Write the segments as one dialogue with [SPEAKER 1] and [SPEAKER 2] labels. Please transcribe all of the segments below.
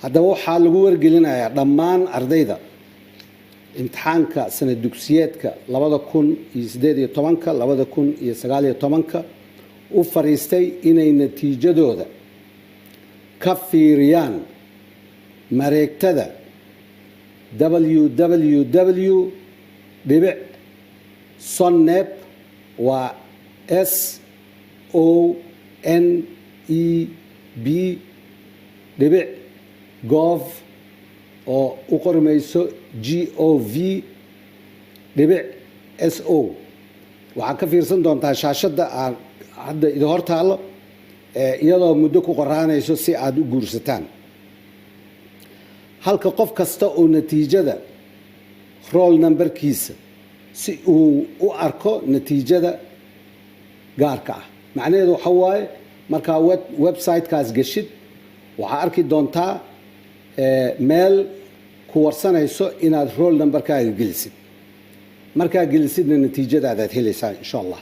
[SPEAKER 1] haddaba waxaa lagu wargelinayaa dhammaan ardayda imtixaanka sanad dugsiyeedka 2018 2019 u fariistay inay natiijadooda ka fiiriyaan mareegtada www.sonnep waa SONEB.gov oo u qormayso gov.so waxaa ka fiirsan doontaa shaashada aan hadda idin hor taalo iyadoo muddo ku qoraanayso si aad u guursataan halka qof kasta oo natiijada roll numberkiisa si uu u arko natiijada gaarka ah macnaheedu waxa waaye marka website-kaas gashid waxaa arki doontaa meel ku warsanayso inaad roll numberkaaga gelisid markaa gelisidna natiijadaadaad helaysaa insha allah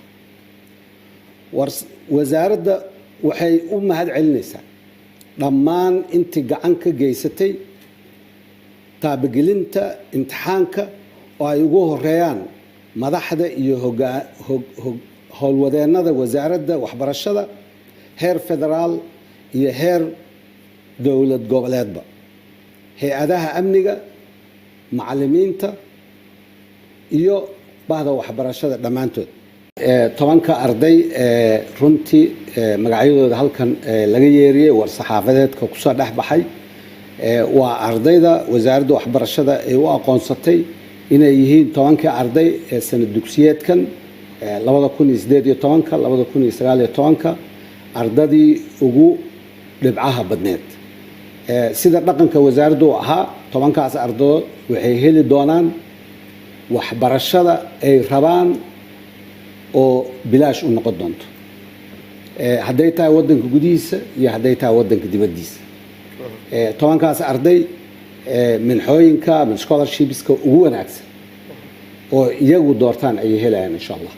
[SPEAKER 1] wasaaradda waxay u mahad celinaysaa dhammaan intii gacan ka geysatay taabagelinta imtixaanka oo ay ugu horeeyaan madaxda iyo howlwadeennada wasaaradda waxbarashada heer federaal iyo heer dowlad goboleedba hay-adaha amniga macallimiinta iyo bahda waxbarashada dhammaantood 10 arday runtii magacyadooda halkan laga yeeriyay war saxaafadeedka ku soo dhaxbaxay waa ardayda wasaaradda waxbarashada ay u aqoonsatay inay yihiin 10 arday ee sanad dugsiyeedkan 2018 2019 ardadii ugu dhibcaha badneed sida dhaqanka wasaaraddu ahaa 10kaas ardadood waxay heli doonaan waxbarashada ay rabaan oo bilaash u noqon doonto hadday tahay waddanka gudihiisa iyo hadday tahay waddanka dibaddiisa 10kaas arday minxooyinka min scholarshipska ugu wanaagsan oo iyagu doortaan ay helayaan insha Allah